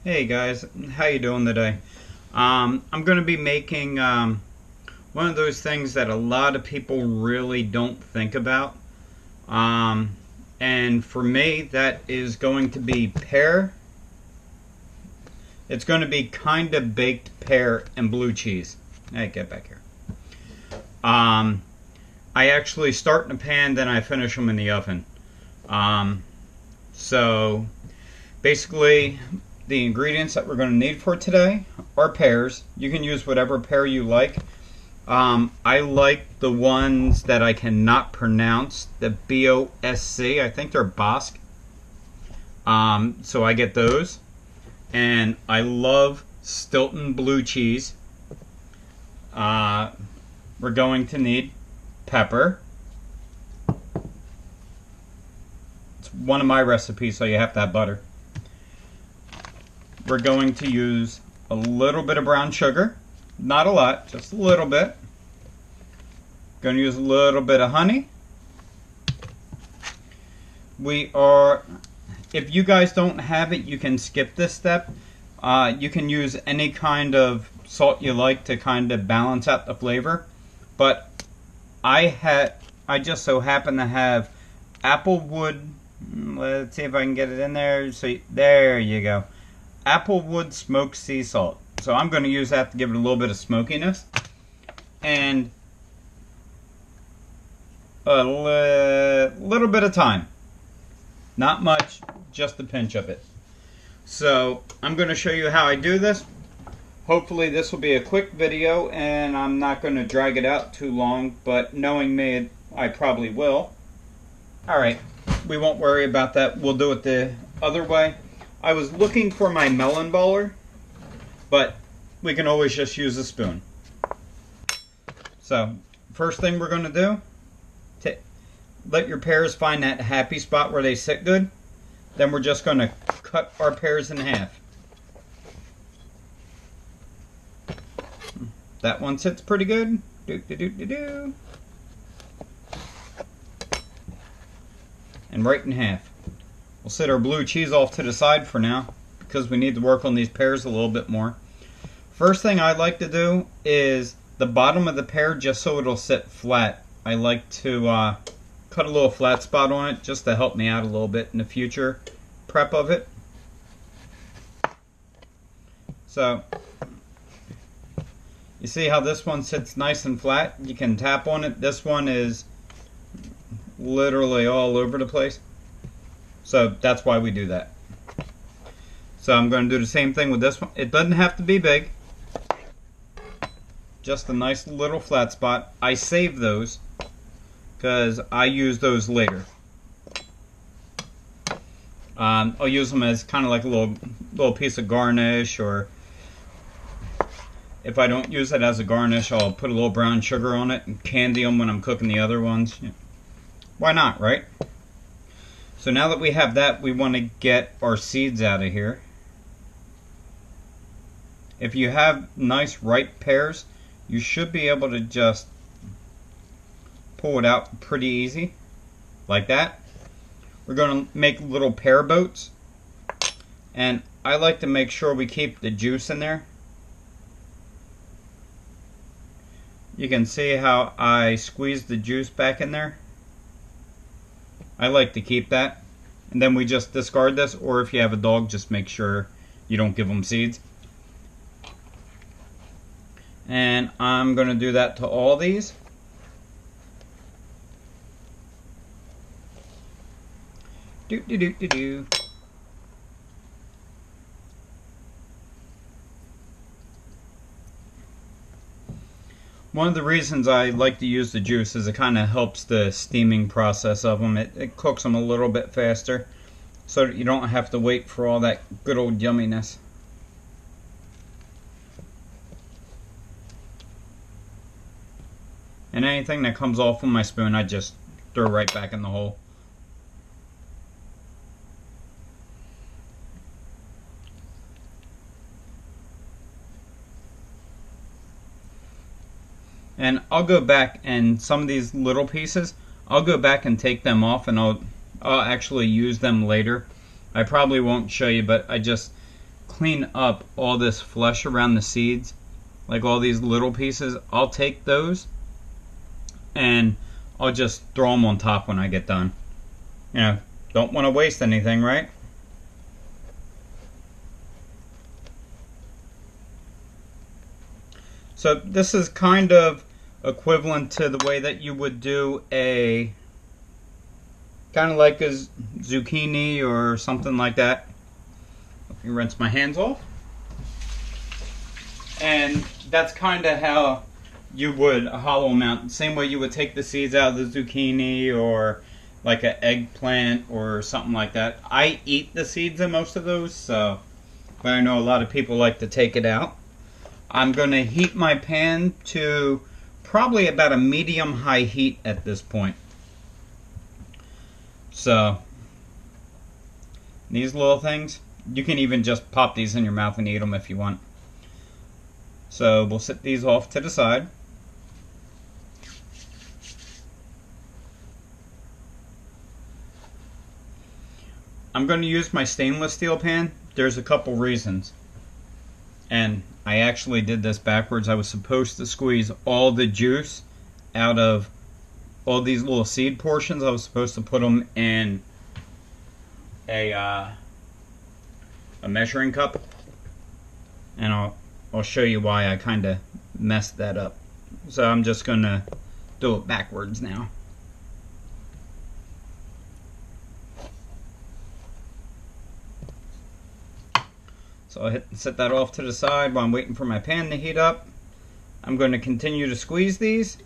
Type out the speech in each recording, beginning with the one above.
Hey guys, how you doing today? I'm going to be making one of those things that a lot of people really don't think about. And for me, that is going to be pear. It's going to be kind of baked pear and blue cheese. Hey, get back here. I actually start in a pan, then I finish them in the oven. So basically, the ingredients that we're going to need for today are pears. You can use whatever pear you like. I like the ones that I cannot pronounce, the B-O-S-C. I think they're Basque. So I get those. And I love Stilton blue cheese. We're going to need pepper. It's one of my recipes, so you have to have butter. We're going to use a little bit of brown sugar. Not a lot, just a little bit. Going to use a little bit of honey. If you guys don't have it, you can skip this step. You can use any kind of salt you like to kind of balance out the flavor. But I just so happen to have applewood. Let's see if I can get it in there. So there you go. Applewood smoked sea salt. So I'm going to use that to give it a little bit of smokiness. And a little bit of thyme. Not much, just a pinch of it. So I'm going to show you how I do this. Hopefully this will be a quick video and I'm not going to drag it out too long, but knowing me, I probably will. Alright, we won't worry about that. We'll do it the other way. I was looking for my melon baller, but we can always just use a spoon. So, first thing we're going to do, let your pears find that happy spot where they sit good. Then we're just going to cut our pears in half. That one sits pretty good. And right in half. We'll set our blue cheese off to the side for now because we need to work on these pears a little bit more. First thing I like to do is the bottom of the pear, just so it'll sit flat. I like to cut a little flat spot on it just to help me out a little bit in the future prep of it. So you see how this one sits nice and flat? You can tap on it. This one is literally all over the place. So that's why we do that. So I'm going to do the same thing with this one. It doesn't have to be big. Just a nice little flat spot. I save those because I use those later. I'll use them as kind of like a little piece of garnish, or if I don't use it as a garnish, I'll put a little brown sugar on it and candy them when I'm cooking the other ones. Why not, right? So now that we have that, we want to get our seeds out of here. If you have nice ripe pears, you should be able to just pull it out pretty easy, like that. We're going to make little pear boats, and I like to make sure we keep the juice in there. You can see how I squeeze the juice back in there. I like to keep that, and then we just discard this, or if you have a dog, just make sure you don't give them seeds. And I'm going to do that to all these. Do. One of the reasons I like to use the juice is it kind of helps the steaming process of them. It cooks them a little bit faster so that you don't have to wait for all that good old yumminess. And anything that comes off of my spoon, I just throw right back in the hole. And I'll go back, and some of these little pieces, I'll go back and take them off, and I'll actually use them later. I probably won't show you, but I just clean up all this flesh around the seeds, like all these little pieces. I'll take those and I'll just throw them on top when I get done. You know, don't want to waste anything, right? So this is kind of equivalent to the way that you would do a, kind of like a zucchini or something like that. Let me rinse my hands off. And that's kind of how you would hollow them out. Same way you would take the seeds out of the zucchini or like an eggplant or something like that. I eat the seeds in most of those, so, but I know a lot of people like to take it out. I'm going to heat my pan to probably about a medium-high heat at this point. So, these little things, you can even just pop these in your mouth and eat them if you want. So, we'll set these off to the side. I'm going to use my stainless steel pan. There's a couple reasons. And I actually did this backwards. I was supposed to squeeze all the juice out of all these little seed portions. I was supposed to put them in a measuring cup. And I'll show you why I kind of messed that up. So I'm just going to do it backwards now. So I'll set that off to the side while I'm waiting for my pan to heat up. I'm going to continue to squeeze these,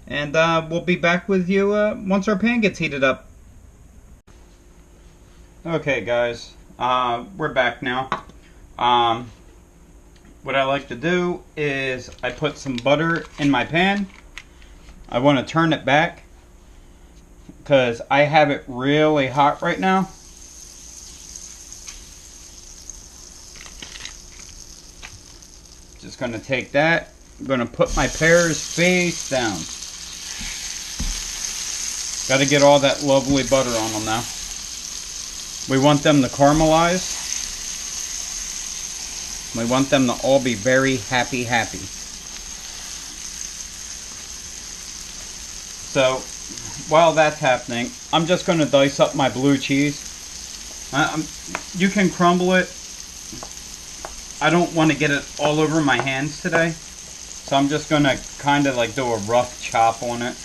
and we'll be back with you once our pan gets heated up. Okay guys, we're back now. What I like to do is I put some butter in my pan. I want to turn it back because I have it really hot right now. Just going to take that. I'm going to put my pears face down. Got to get all that lovely butter on them now. We want them to caramelize. We want them to all be very happy. So, while that's happening, I'm just going to dice up my blue cheese. You can crumble it. I don't want to get it all over my hands today. So I'm just going to kind of like do a rough chop on it.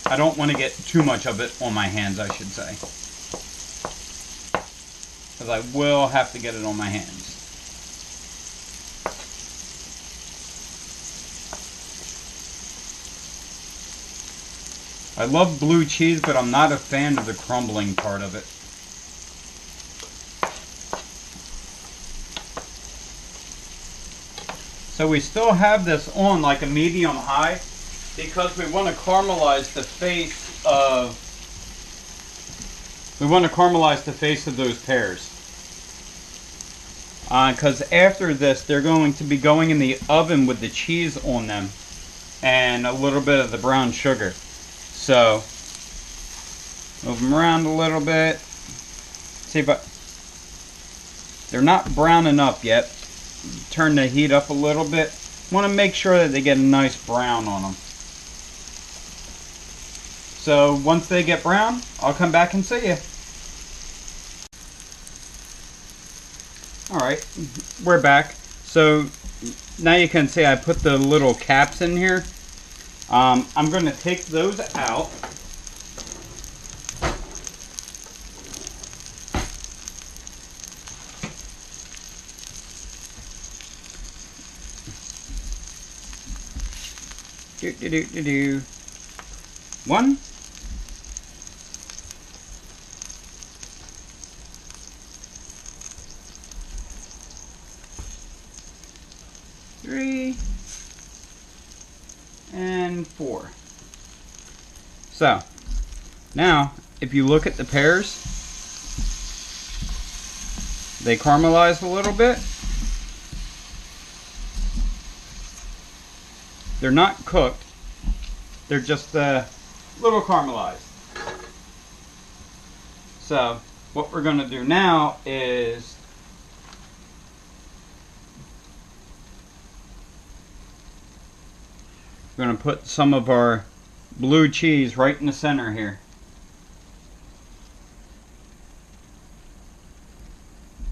I don't want to get too much of it on my hands, I should say. Because I will have to get it on my hands. I love blue cheese, but I'm not a fan of the crumbling part of it. So we still have this on like a medium high because we want to caramelize the face of those pears. Because after this, they're going to be going in the oven with the cheese on them and a little bit of the brown sugar. So move them around a little bit. See if they're not brown enough yet. Turn the heat up a little bit. Want to make sure that they get a nice brown on them. So once they get brown, I'll come back and see you. Alright, we're back. So now you can see I put the little caps in here. I'm going to take those out. One. Three. And four. So, now, if you look at the pears, they caramelize a little bit. They're not cooked. They're just a little caramelized. So, what we're going to do now is we're going to put some of our blue cheese right in the center here.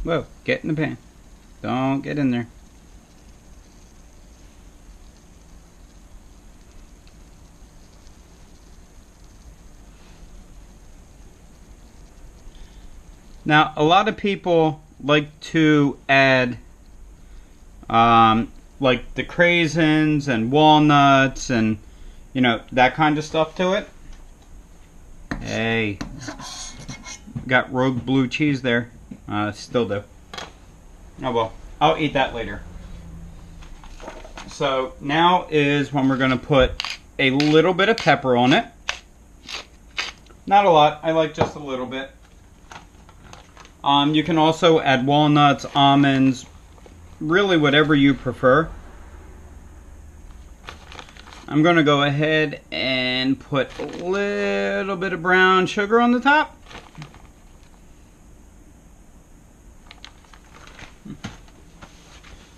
Whoa, get in the pan. Don't get in there. Now, a lot of people like to add like the craisins and walnuts and, you know, that kind of stuff to it. Hey, got rogue blue cheese there. Still do. Oh well, I'll eat that later. So now is when we're going to put a little bit of pepper on it. Not a lot, I like just a little bit. You can also add walnuts, almonds, really whatever you prefer. I'm going to go ahead and put a little bit of brown sugar on the top.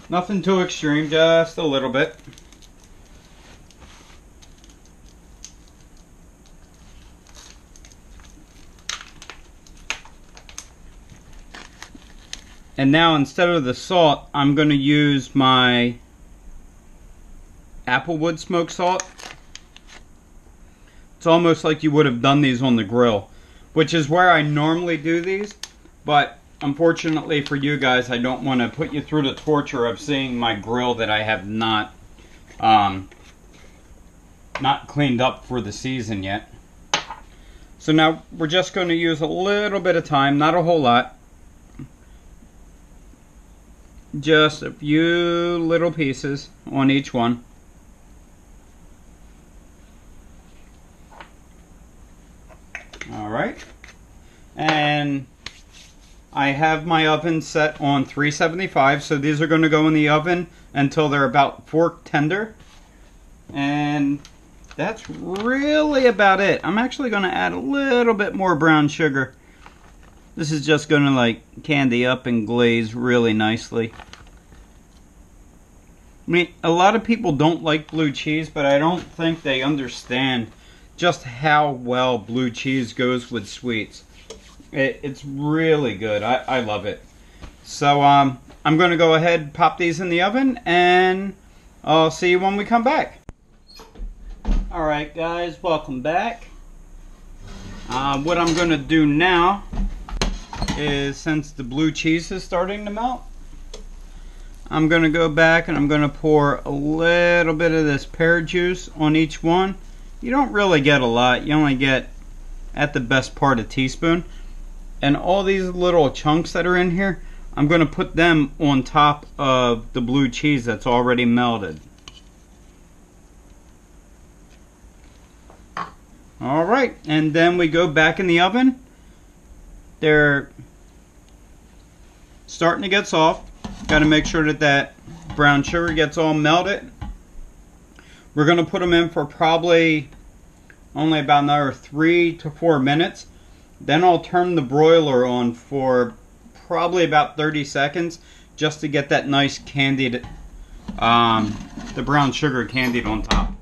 Nothing too extreme, just a little bit. And now instead of the salt, I'm going to use my applewood smoked salt. It's almost like you would have done these on the grill, which is where I normally do these. But unfortunately for you guys, I don't want to put you through the torture of seeing my grill that I have not cleaned up for the season yet. So now we're just going to use a little bit of thyme, not a whole lot. Just a few little pieces on each one. Alright. And I have my oven set on 375, so these are going to go in the oven until they're about fork tender. And that's really about it. I'm actually going to add a little bit more brown sugar. This is just going to like candy up and glaze really nicely. I mean, a lot of people don't like blue cheese, but I don't think they understand just how well blue cheese goes with sweets. It's really good. I love it. So I'm going to go ahead and pop these in the oven, and I'll see you when we come back. Alright guys, welcome back. What I'm going to do now is, since the blue cheese is starting to melt, I'm going to go back and I'm going to pour a little bit of this pear juice on each one. You don't really get a lot. You only get, at the best part, a teaspoon. And all these little chunks that are in here, I'm going to put them on top of the blue cheese that's already melted. Alright, and then we go back in the oven. They're starting to get soft. Got to make sure that that brown sugar gets all melted. We're going to put them in for probably only about another 3 to 4 minutes. Then I'll turn the broiler on for probably about 30 seconds just to get that nice candied, the brown sugar candied on top.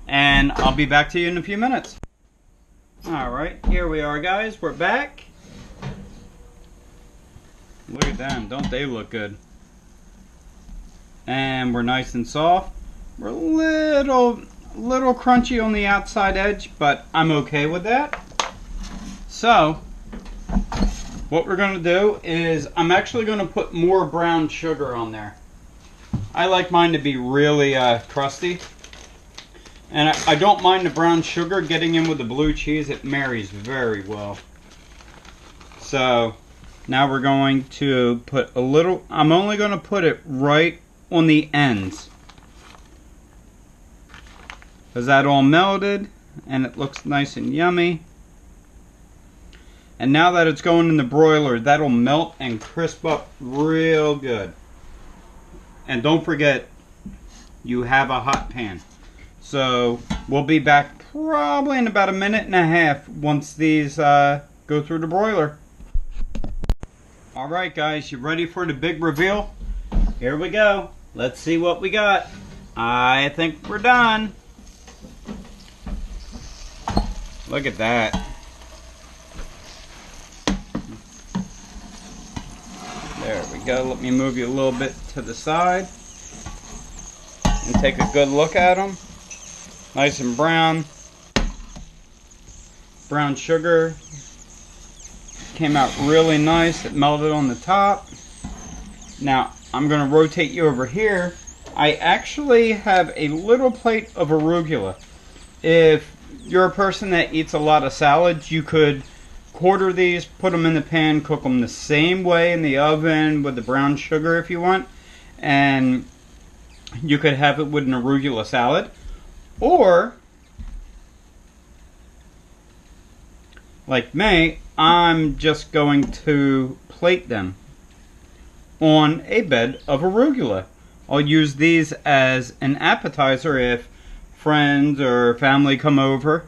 And I'll be back to you in a few minutes. Alright, here we are guys, we're back. Look at them, don't they look good? And we're nice and soft. We're a little crunchy on the outside edge, but I'm okay with that. So, what we're going to do is, I'm actually going to put more brown sugar on there. I like mine to be really crusty. And I don't mind the brown sugar getting in with the blue cheese. It marries very well. So, now we're going to put a little, I'm only going to put it right on the ends. Because that all melted and it looks nice and yummy. And now that it's going in the broiler, that'll melt and crisp up real good. And don't forget, you have a hot pan. So we'll be back probably in about a minute and a half once these go through the broiler. Alright guys, you ready for the big reveal? Here we go. Let's see what we got. I think we're done. Look at that. There we go. Let me move you a little bit to the side and take a good look at them. Nice and brown. Brown sugar. Came out really nice. It melted on the top. Now, I'm going to rotate you over here. I actually have a little plate of arugula. If you're a person that eats a lot of salads, you could quarter these, put them in the pan, cook them the same way in the oven with the brown sugar if you want. And you could have it with an arugula salad. Or, like me, I'm just going to plate them on a bed of arugula. I'll use these as an appetizer if friends or family come over.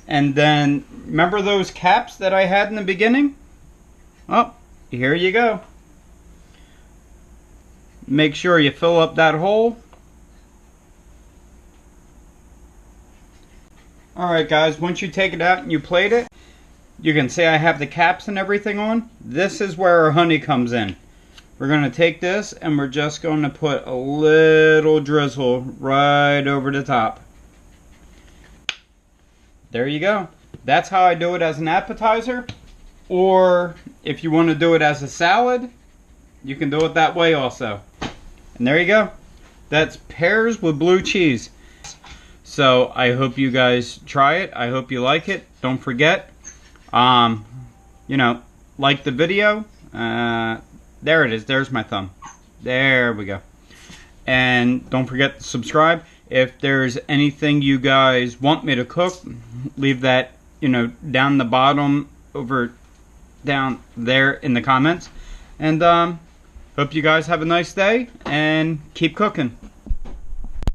And then, remember those caps that I had in the beginning? Oh, here you go. Make sure you fill up that hole. Alright guys, once you take it out and you plate it, you can see I have the caps and everything on. This is where our honey comes in. We're going to take this and we're just going to put a little drizzle right over the top. There you go. That's how I do it as an appetizer. Or if you want to do it as a salad, you can do it that way also. And there you go. That's pears with blue cheese. So I hope you guys try it. I hope you like it. Don't forget, you know, like the video. There it is. There's my thumb. There we go. And don't forget to subscribe. If there's anything you guys want me to cook, leave that, you know, down the bottom over down there in the comments. And hope you guys have a nice day and keep cooking.